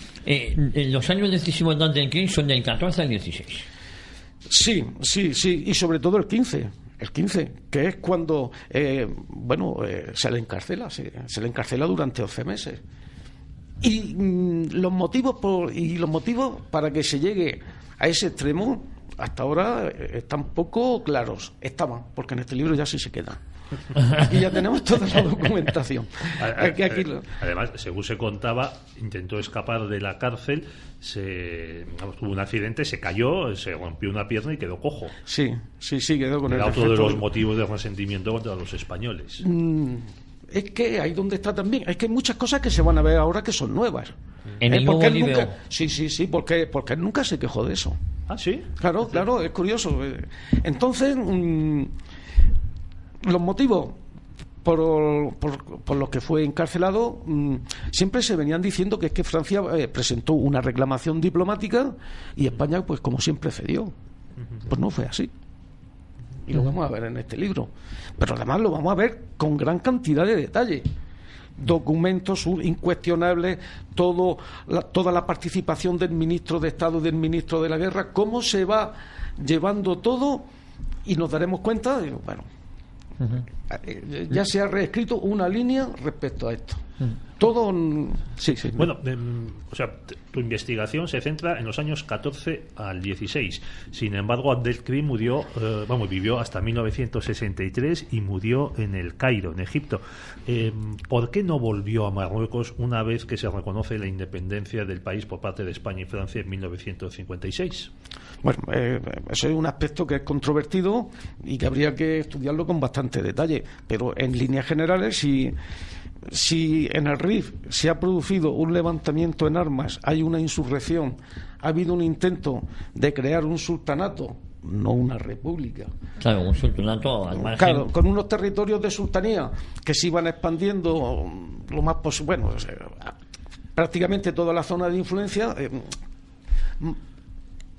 los años decisivos de Abdel Krim son del 14 al 16. Sí, y sobre todo el 15, que es cuando se le encarcela durante 11 meses. Y los motivos para que se llegue a ese extremo hasta ahora están poco claros. Estaban, porque en este libro ya sí se quedan. Aquí ya tenemos toda la documentación. Además, según se contaba, intentó escapar de la cárcel, tuvo un accidente, se cayó, se rompió una pierna y quedó cojo. Sí, quedó con el Era otro de los motivos de resentimiento contra los españoles. Es que ahí donde está también, es que hay muchas cosas que se van a ver ahora que son nuevas. En el nuevo libro. Sí, porque él nunca se quejó de eso. Ah, sí. Claro, es curioso. Entonces, los motivos por los que fue encarcelado siempre se venían diciendo que es que Francia presentó una reclamación diplomática y España, pues como siempre, cedió. Pues no fue así. Y lo vamos a ver en este libro. Pero además lo vamos a ver con gran cantidad de detalle. Documentos incuestionables, toda la participación del ministro de Estado y del ministro de la Guerra, cómo se va llevando todo, y nos daremos cuenta de, ya se ha reescrito una línea respecto a esto. Todo sí. Bueno, o sea, tu investigación se centra en los años 14 al 16. Sin embargo, Abdel Krim vivió hasta 1963 y murió en el Cairo, en Egipto. ¿Por qué no volvió a Marruecos una vez que se reconoce la independencia del país por parte de España y Francia en 1956? Bueno, eso es un aspecto que es controvertido y que habría que estudiarlo con bastante detalle, pero en líneas generales, si en el Rif se ha producido un levantamiento en armas, hay una insurrección, ha habido un intento de crear un sultanato, no una república. Claro, un sultanato al margen. Claro, con unos territorios de sultanía que se iban expandiendo lo más posible, prácticamente toda la zona de influencia.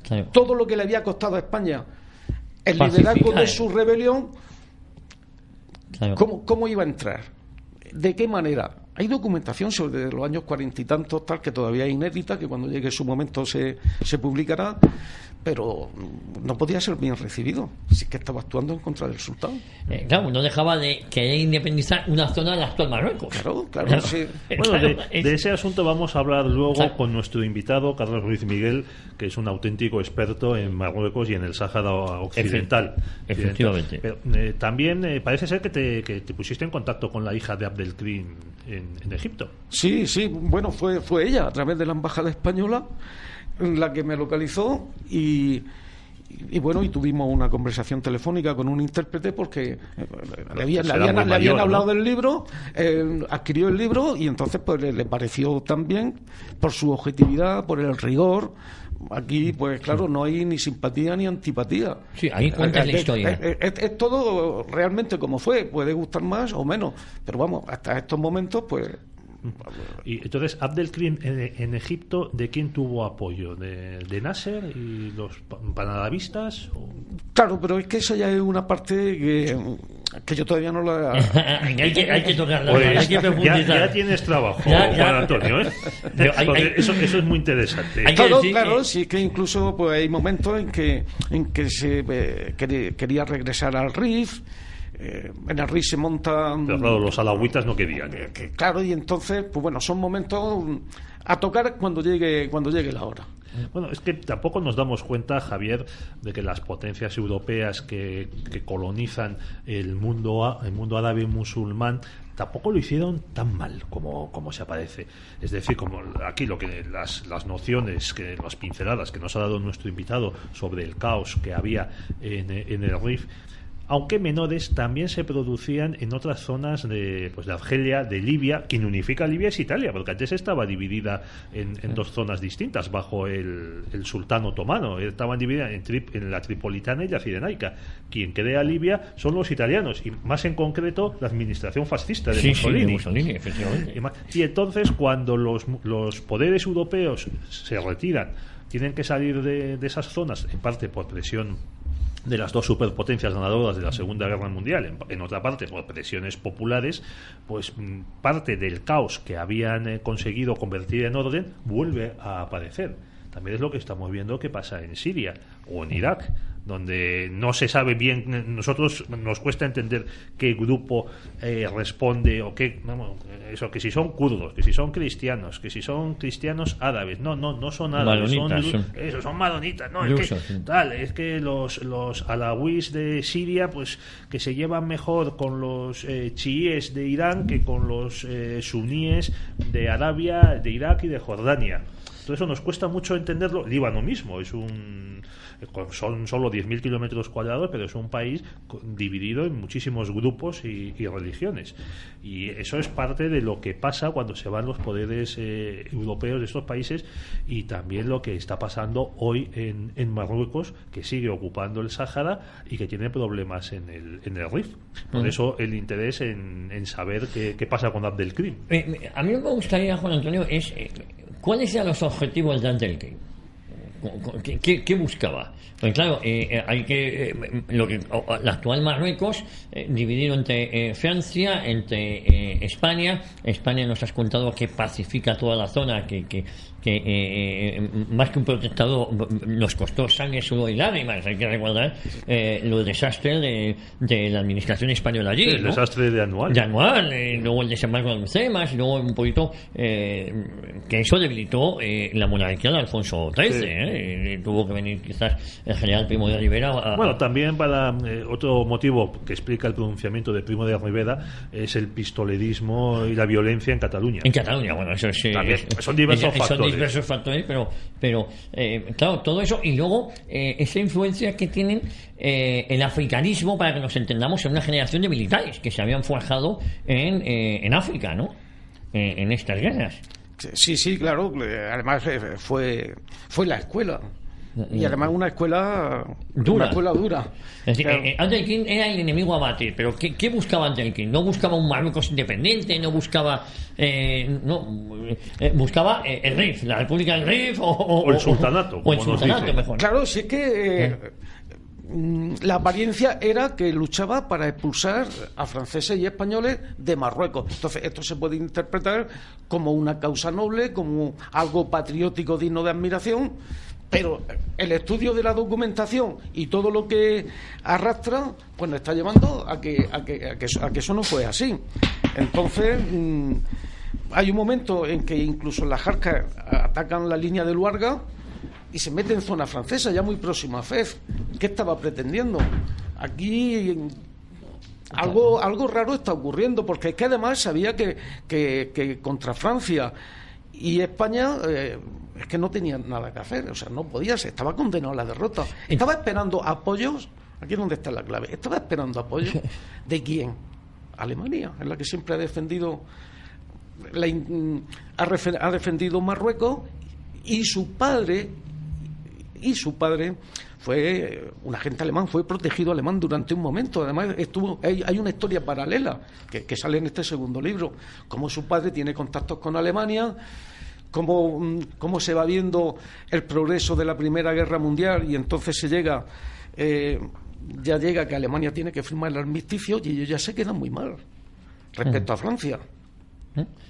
Claro. Todo lo que le había costado a España el liderazgo de su rebelión, claro. ¿Cómo iba a entrar? ¿De qué manera? Hay documentación sobre los años 40 y tantos, tal, que todavía es inédita, que cuando llegue su momento se publicará, pero no podía ser bien recibido, si que estaba actuando en contra del sultán. Claro, no dejaba de querer independizar una zona del actual Marruecos. Claro, sí. Bueno, de ese asunto vamos a hablar luego con nuestro invitado, Carlos Ruiz Miguel, que es un auténtico experto en Marruecos y en el Sáhara Occidental. Efectivamente. Pero también parece ser que te pusiste en contacto con la hija de Abdel Krim en Egipto. Sí, bueno, fue ella, a través de la embajada española, la que me localizó y tuvimos una conversación telefónica con un intérprete porque le habían hablado del libro, adquirió el libro y entonces pues le pareció también, por su objetividad, por el rigor. Aquí, pues claro, no hay ni simpatía ni antipatía. Sí, ahí cuentas la historia. Es todo realmente como fue. Puede gustar más o menos, pero vamos, hasta estos momentos, pues. Y entonces, Abdel Krim en Egipto, ¿de quién tuvo apoyo? ¿De Nasser y los panarabistas? Claro, pero es que esa ya es una parte que yo todavía no la... hay que tocarla, pues, hay que profundizar. Ya tienes trabajo, Juan Antonio, ¿eh? Eso es muy interesante. Claro, sí, es que incluso pues, hay momentos en que se quería regresar al Rif. En el Rif se monta... Pero claro, los alawitas no querían. Claro, y entonces, pues bueno, son momentos a tocar cuando llegue la hora. Bueno, es que tampoco nos damos cuenta, Javier, de que las potencias europeas que colonizan el mundo árabe y musulmán tampoco lo hicieron tan mal como se aparece. Es decir, como aquí lo que las nociones, las pinceladas que nos ha dado nuestro invitado sobre el caos que había en el Rif, aunque menores, también se producían en otras zonas de Argelia, de Libia. Quien unifica Libia es Italia, porque antes estaba dividida en dos zonas distintas bajo el sultán otomano. Estaban divididas en la tripolitana y la cirenaica. Quien crea Libia son los italianos, y más en concreto la administración fascista de Mussolini. Sí, de Mussolini, efectivamente. Y entonces, cuando los poderes europeos se retiran, tienen que salir de esas zonas, en parte por presión de las dos superpotencias ganadoras de la Segunda Guerra Mundial, en otra parte por presiones populares, pues parte del caos que habían conseguido convertir en orden vuelve a aparecer. También es lo que estamos viendo que pasa en Siria o en Irak, donde no se sabe bien. Nosotros nos cuesta entender qué grupo responde, o qué, eso, que si son kurdos, que si son cristianos, que si son cristianos árabes. No son árabes, son maronitas. No, es que los alawís de Siria, pues que se llevan mejor con los chiíes de Irán que con los suníes de Arabia, de Irak y de Jordania. Todo eso nos cuesta mucho entenderlo. Líbano mismo son solo 10.000 kilómetros cuadrados, pero es un país dividido en muchísimos grupos y religiones. Y eso es parte de lo que pasa cuando se van los poderes europeos de estos países, y también lo que está pasando hoy en Marruecos, que sigue ocupando el Sáhara y que tiene problemas en el Rif. Por eso el interés en saber qué pasa con Abdelkrim. A mí me gustaría, Juan Antonio, ¿cuáles eran los objetivos de Abdelkrim? ¿Qué buscaba? Pues claro, hay la actual Marruecos, dividido entre Francia, entre España. España nos has contado que pacifica toda la zona, que más que un protectorado nos costó sangre, sudor y lágrimas. Hay que recordar los desastres de la administración española allí, el desastre de Anual, luego el desembarco de Alhucemas, y luego un poquito que eso debilitó la monarquía de Alfonso XIII. Tuvo que venir quizás el general Primo de Rivera bueno, también para otro motivo que explica el pronunciamiento de Primo de Rivera es el pistolerismo y la violencia en Cataluña. Bueno, eso es también, son diversos factores, pero claro, todo eso, y luego esa influencia que tienen el africanismo, para que nos entendamos, en una generación de militares que se habían forjado en África, ¿no? En estas guerras. Sí, claro. Además fue la escuela. Y además una escuela dura. Es decir, Abdelkrim era el enemigo a batir, pero ¿qué buscaba Abdelkrim? No buscaba un Marruecos independiente, no buscaba buscaba el Rif, la República del Rif o el sultanato, o el sultanato mejor. Claro, sí, es que la apariencia era que luchaba para expulsar a franceses y españoles de Marruecos. Entonces esto se puede interpretar como una causa noble, como algo patriótico digno de admiración, pero el estudio de la documentación y todo lo que arrastra pues nos está llevando a que eso no fue así. Entonces hay un momento en que incluso las Jarcas atacan la línea de Luarga y se mete en zona francesa, ya muy próxima a Fez. ¿Qué estaba pretendiendo? Aquí algo raro está ocurriendo, porque es que además sabía que contra Francia y España es que no tenía nada que hacer, o sea, no podía ser, estaba condenado a la derrota. Estaba esperando apoyos, aquí es donde está la clave, estaba esperando apoyos ¿de quién? Alemania, es la que siempre ha defendido ha defendido Marruecos, y su padre fue un agente alemán, fue protegido alemán durante un momento. Además hay una historia paralela que sale en este segundo libro, cómo su padre tiene contactos con Alemania, cómo se va viendo el progreso de la Primera Guerra Mundial, y entonces llega que Alemania tiene que firmar el armisticio, y ellos ya se quedan muy mal respecto a Francia,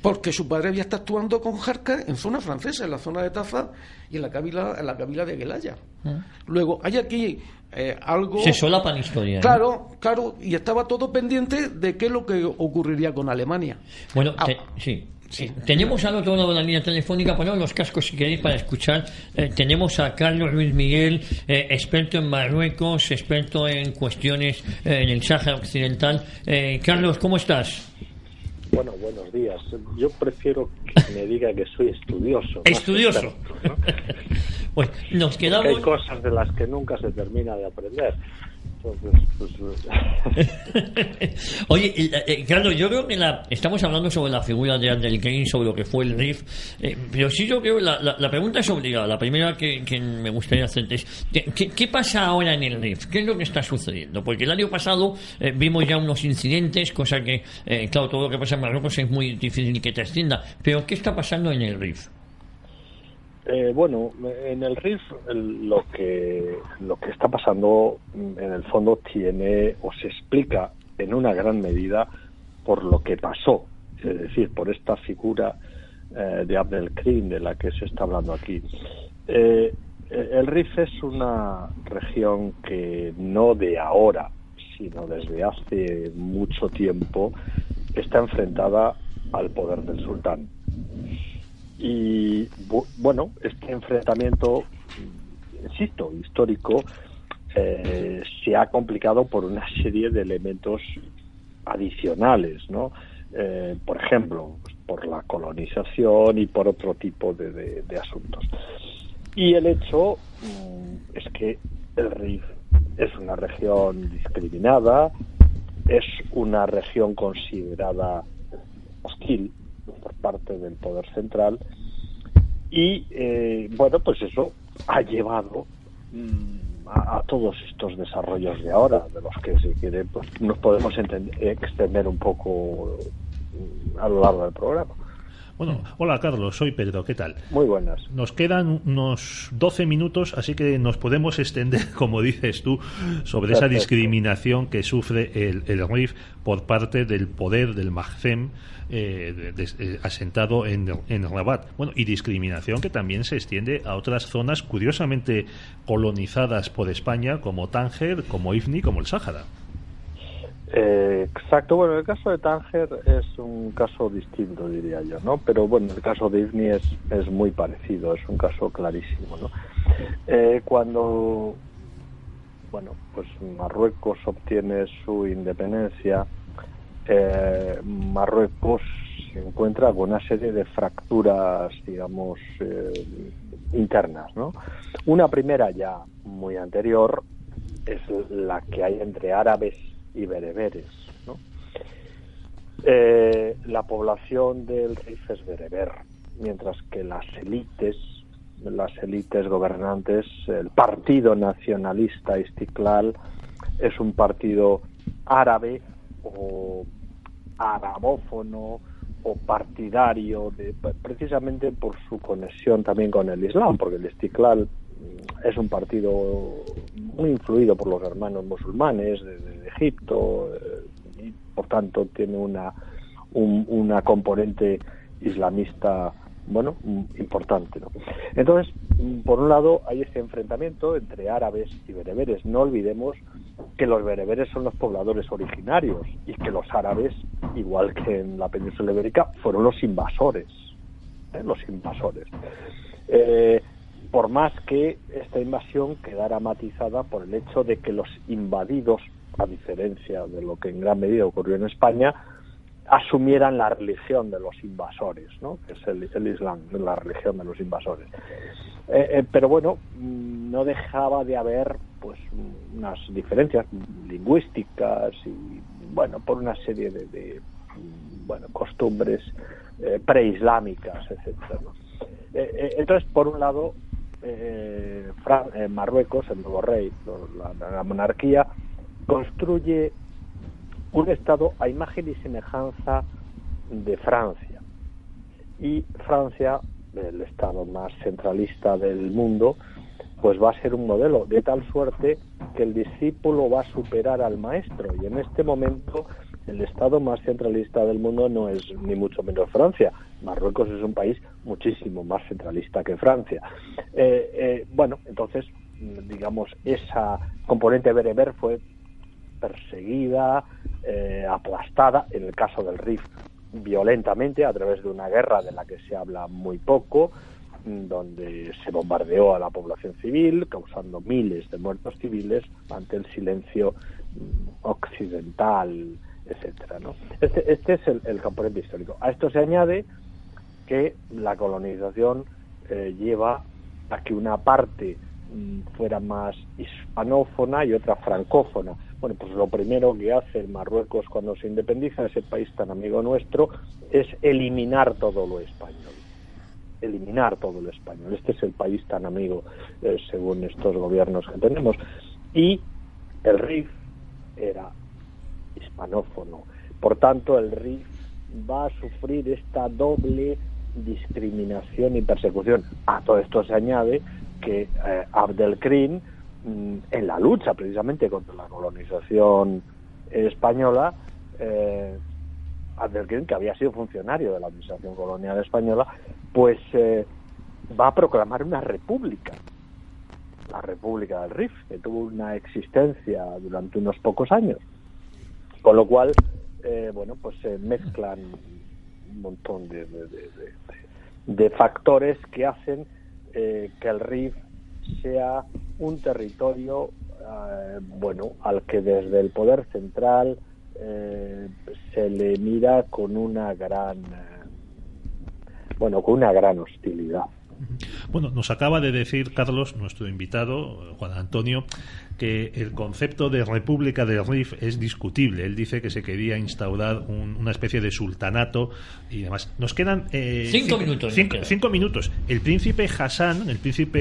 porque su padre había estado actuando con Jarca en zona francesa, en la zona de Tafa y en la cabila de Guelaya. Luego hay aquí algo... Se solapa la historia. Claro, y estaba todo pendiente de qué es lo que ocurriría con Alemania. Bueno, sí. Sí. Tenemos al otro lado de la línea telefónica, poneros los cascos si queréis para escuchar. Tenemos a Carlos Ruiz Miguel, experto en Marruecos, experto en cuestiones en el Sáhara Occidental. Carlos, ¿cómo estás? Bueno, buenos días. Yo prefiero que me diga que soy estudioso. Estudioso. Experto, ¿no? Pues nos quedamos... Porque hay cosas de las que nunca se termina de aprender. Entonces, Oye, Carlos, yo creo que estamos hablando sobre la figura de Abdel Krim, sobre lo que fue el RIF, pero sí yo creo que la pregunta es obligada. La primera que me gustaría hacerte es ¿qué pasa ahora en el RIF? ¿Qué es lo que está sucediendo? Porque el año pasado vimos ya unos incidentes, cosa que, claro, todo lo que pasa en Marruecos es muy difícil que trascienda, pero ¿qué está pasando en el RIF? Bueno, en el RIF lo que está pasando en el fondo tiene o se explica en una gran medida por lo que pasó, es decir, por esta figura de Abdel Krim de la que se está hablando aquí. El RIF es una región que no de ahora, sino desde hace mucho tiempo está enfrentada al poder del sultán. Y bueno, este enfrentamiento, insisto, histórico, se ha complicado por una serie de elementos adicionales, ¿no? Por ejemplo, por la colonización y por otro tipo de asuntos. Y el hecho es que el RIF es una región discriminada, es una región considerada hostil por parte del poder central y bueno, pues eso ha llevado a todos estos desarrollos de ahora, de los que si quiere pues nos podemos extender un poco a lo largo del programa. Bueno, hola Carlos, soy Pedro, ¿qué tal? Muy buenas. Nos quedan unos 12 minutos, así que nos podemos extender, como dices tú, sobre esa discriminación que sufre el RIF por parte del poder del Maghreb asentado en Rabat. Bueno, y discriminación que también se extiende a otras zonas curiosamente colonizadas por España, como Tánger, como Ifni, como el Sáhara. Exacto, bueno, el caso de Tánger es un caso distinto, diría yo, ¿no? Pero bueno, el caso de Ifni es muy parecido, es un caso clarísimo, ¿no? Cuando, bueno, pues Marruecos obtiene su independencia, Marruecos se encuentra con una serie de fracturas, digamos, internas, ¿no? Una primera ya muy anterior es la que hay entre árabes y bereberes, ¿no? La población del RIF es bereber, mientras que las élites gobernantes, el Partido Nacionalista Istiklal es un partido árabe o arabófono o partidario, precisamente por su conexión también con el Islam, porque el Istiklal es un partido muy influido por los hermanos musulmanes de Egipto y por tanto tiene una componente islamista, bueno, importante, ¿no? Entonces, por un lado hay ese enfrentamiento entre árabes y bereberes. No olvidemos que los bereberes son los pobladores originarios y que los árabes, igual que en la península ibérica, fueron los invasores, por más que esta invasión quedara matizada por el hecho de que los invadidos, a diferencia de lo que en gran medida ocurrió en España, asumieran la religión de los invasores, ¿no? Que es el Islam, la religión de los invasores. Pero bueno, no dejaba de haber pues unas diferencias lingüísticas y bueno, por una serie de costumbres preislámicas, etcétera, ¿no? Entonces, por un lado, Marruecos, el nuevo rey, la monarquía, construye un Estado a imagen y semejanza de Francia. Y Francia, el Estado más centralista del mundo, pues va a ser un modelo, de tal suerte que el discípulo va a superar al maestro. Y en este momento el Estado más centralista del mundo no es ni mucho menos Francia. Marruecos es un país muchísimo más centralista que Francia. Bueno, entonces, digamos, esa componente bereber fue perseguida, aplastada, en el caso del RIF violentamente a través de una guerra de la que se habla muy poco, donde se bombardeó a la población civil, causando miles de muertos civiles ante el silencio occidental, etcétera, ¿no? Este es el componente histórico. A esto se añade que la colonización lleva a que una parte fuera más hispanófona y otra francófona. Bueno, pues lo primero que hace el Marruecos cuando se independiza, ese país tan amigo nuestro, es eliminar todo lo español. Eliminar todo lo español. Este es el país tan amigo, según estos gobiernos que tenemos. Y el RIF era hispanófono. Por tanto, el RIF va a sufrir esta doble discriminación y persecución. A todo esto se añade que Abdelkrim, en la lucha precisamente contra la colonización española, Abdelkrim, que había sido funcionario de la administración colonial española, pues va a proclamar una república, la República del Rif, que tuvo una existencia durante unos pocos años, con lo cual pues se mezclan un montón de factores que hacen que el Rif sea un territorio al que desde el poder central se le mira con una gran hostilidad. Bueno, nos acaba de decir Carlos, nuestro invitado, Juan Antonio, que el concepto de República del Rif es discutible. Él dice que se quería instaurar una especie de sultanato y demás. Nos quedan 5 minutos. 5 minutos. El príncipe Hassan,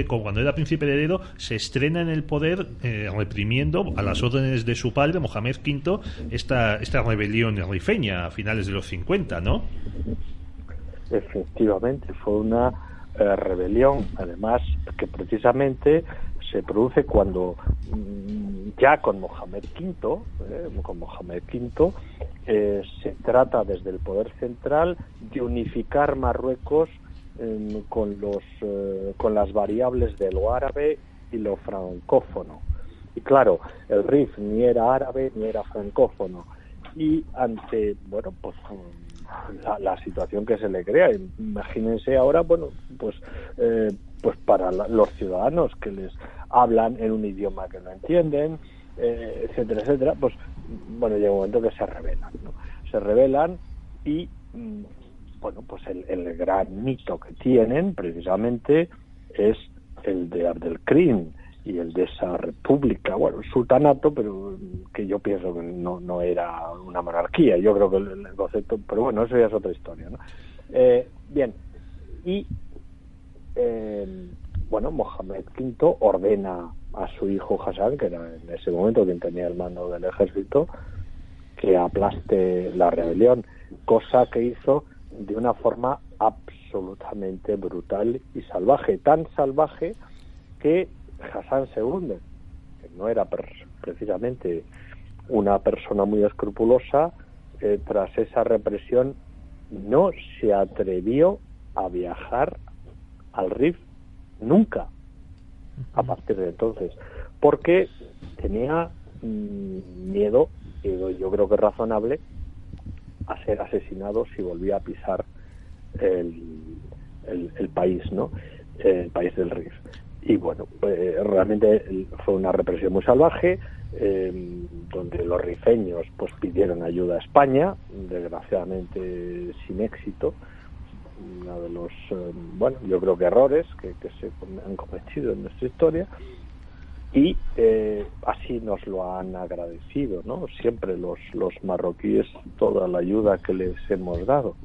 cuando era príncipe heredero, se estrena en el poder reprimiendo a las órdenes de su padre, Mohamed V, esta rebelión rifeña a finales de los 50, ¿no? Efectivamente, fue una rebelión, además, que precisamente se produce cuando ya con Mohamed V se trata desde el poder central de unificar Marruecos con las variables de lo árabe y lo francófono. Y claro, el Rif ni era árabe ni era francófono, y ante la situación que se le crea, imagínense ahora, pues para los ciudadanos que les hablan en un idioma que no entienden, etcétera, etcétera, pues llega un momento que se rebelan, ¿no? Se rebelan y pues el gran mito que tienen precisamente es el de Abdelkrim y el de esa república, sultanato, pero que yo pienso que no era una monarquía. Yo creo que el concepto, pero bueno, eso ya es otra historia, ¿no? Bien, y Mohamed V ordena a su hijo Hassan, que era en ese momento quien tenía el mando del ejército, que aplaste la rebelión, cosa que hizo de una forma absolutamente brutal y salvaje, tan salvaje que Hassan II, que no era precisamente una persona muy escrupulosa, tras esa represión no se atrevió a viajar al Rif nunca a partir de entonces, porque tenía miedo, yo creo que razonable, a ser asesinado si volvía a pisar el país, ¿no? El país del Rif. Y realmente fue una represión muy salvaje, donde los rifeños pues pidieron ayuda a España, desgraciadamente sin éxito. Uno de los yo creo que errores que se han cometido en nuestra historia, y así nos lo han agradecido, ¿no? Siempre los marroquíes toda la ayuda que les hemos dado.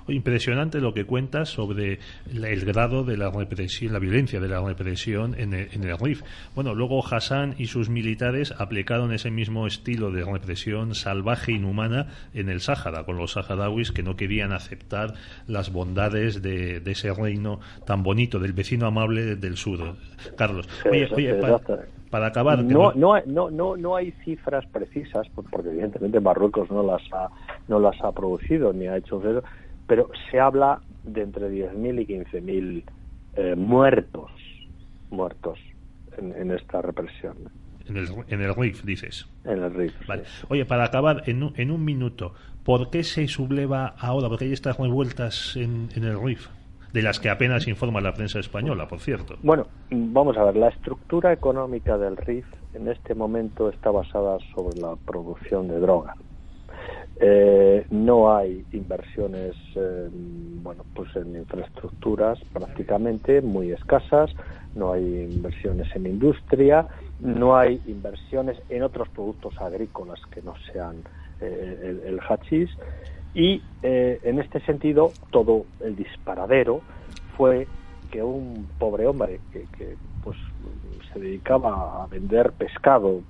Impresionante lo que cuentas sobre el grado de la represión, la violencia de la represión en el Rif. Luego Hassan y sus militares aplicaron ese mismo estilo de represión salvaje e inhumana en el Sáhara, con los saharauis que no querían aceptar las bondades de ese reino tan bonito, del vecino amable del sur. Carlos, para acabar, no hay cifras precisas, porque evidentemente Marruecos no las ha producido ni ha hecho eso, pero se habla de entre 10.000 y 15.000 muertos en esta represión. En el Rif, dices. En el Rif. Vale. Sí. Oye, para acabar, en un minuto, ¿por qué se subleva ahora? Porque hay estas revueltas en el Rif, de las que apenas informa la prensa española, por cierto. Bueno, vamos a ver, la estructura económica del Rif en este momento está basada sobre la producción de droga. No hay inversiones pues en infraestructuras prácticamente muy escasas, no hay inversiones en industria, no hay inversiones en otros productos agrícolas que no sean el hachís, y en este sentido todo el disparadero fue que un pobre hombre que pues se dedicaba a vender pescado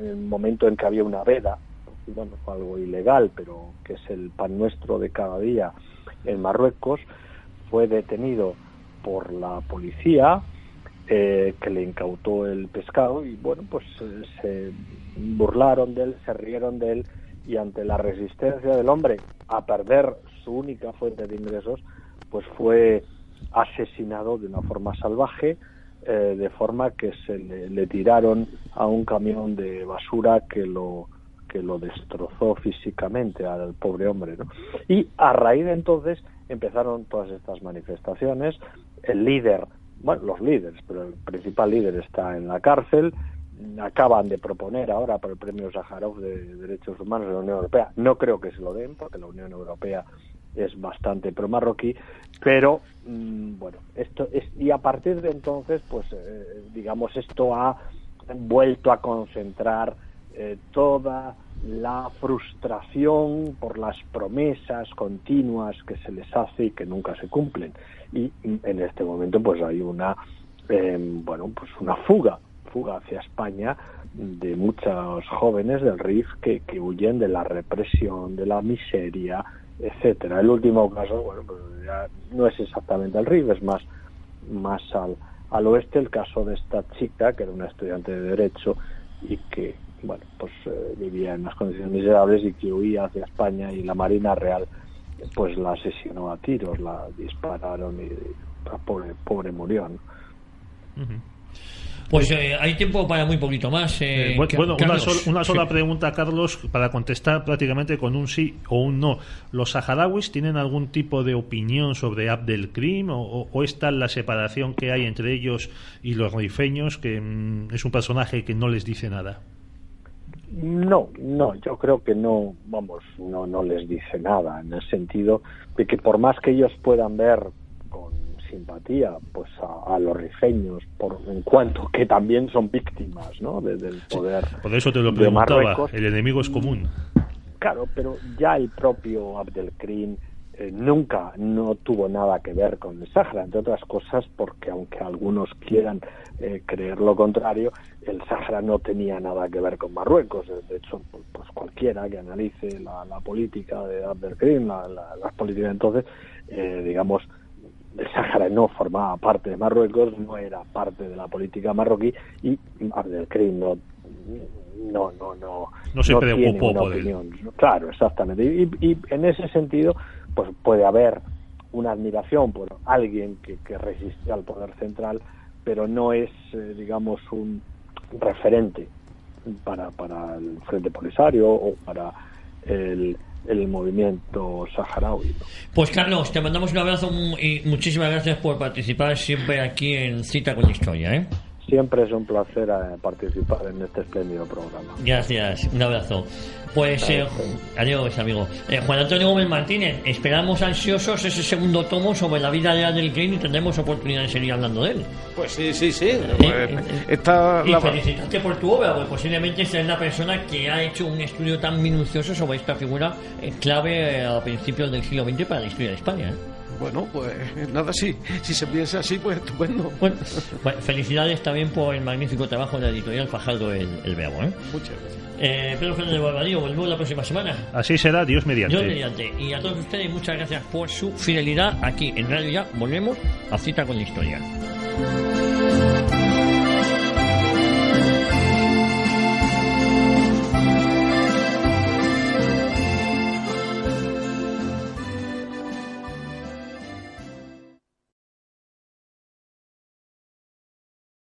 en el momento en que había una veda, bueno, algo ilegal, pero que es el pan nuestro de cada día en Marruecos, fue detenido por la policía, que le incautó el pescado, y bueno, pues se burlaron de él, se rieron de él, y ante la resistencia del hombre a perder su única fuente de ingresos, pues fue asesinado de una forma salvaje, de forma que le tiraron a un camión de basura que lo destrozó físicamente al pobre hombre, ¿no? Y a raíz de entonces empezaron todas estas manifestaciones. El líder, bueno, los líderes, pero el principal líder está en la cárcel. Acaban de proponer ahora para el premio Sájarov de Derechos Humanos de la Unión Europea. No creo que se lo den, porque la Unión Europea es bastante pro-marroquí, pero bueno, esto es, y a partir de entonces, pues digamos, esto ha vuelto a concentrar toda la frustración por las promesas continuas que se les hace y que nunca se cumplen. Y en este momento pues hay una una fuga hacia España de muchos jóvenes del Rif que huyen de la represión, de la miseria, etcétera. El último caso, bueno, pues ya no es exactamente el Rif, es más al oeste, el caso de esta chica que era una estudiante de Derecho y que, bueno, pues vivía en unas condiciones miserables y que huía hacia España, y la Marina Real pues la asesinó a tiros, la dispararon y la pobre murió, ¿no? Uh-huh. Pues hay tiempo para muy poquito más. Bueno, una sola Sí. pregunta, Carlos, para contestar prácticamente con un sí o un no. ¿Los saharauis tienen algún tipo de opinión sobre Abdelkrim o es tal la separación que hay entre ellos y los rifeños que es un personaje que no les dice nada? No, yo creo que no les dice nada, en el sentido de que por más que ellos puedan ver con simpatía pues a los rifeños, en cuanto que también son víctimas, ¿no?, del poder. Sí, por eso te lo preguntaba, el enemigo es común. Claro, pero ya el propio Abdelkrim nunca no tuvo nada que ver con el Sáhara, entre otras cosas porque aunque algunos quieran creer lo contrario, el Sáhara no tenía nada que ver con Marruecos. De hecho, pues cualquiera que analice la política de Abdelkrim, las políticas entonces, digamos, el Sáhara no formaba parte de Marruecos, no era parte de la política marroquí, y Abdelkrim no se preocupó por él. Claro, exactamente. Y en ese sentido, pues puede haber una admiración por alguien que resiste al poder central, pero no es, digamos, un referente para el Frente Polisario o para el movimiento saharaui, ¿no? Pues Carlos, te mandamos un abrazo y muchísimas gracias por participar siempre aquí en Cita con la Historia, ¿eh? Siempre es un placer participar en este espléndido programa. Gracias, un abrazo. Pues adiós, amigo. Juan Antonio Gómez Martínez, esperamos ansiosos ese segundo tomo sobre la vida de Abdelkrim y tendremos oportunidad de seguir hablando de él. Pues sí. Felicitarte por tu obra, porque posiblemente sea la persona que ha hecho un estudio tan minucioso sobre esta figura clave a principios del siglo XX para la historia de España, ¿eh? Bueno, pues nada, si se piensa así, pues estupendo. Bueno, felicidades también por el magnífico trabajo de la editorial Fajardo el Verbo, ¿eh? Muchas gracias. Pedro Fernández Barbadillo, volvemos la próxima semana. Así será, Dios mediante. Dios mediante. Y a todos ustedes, muchas gracias por su fidelidad aquí en Radio Ya. Volvemos a Cita con la Historia.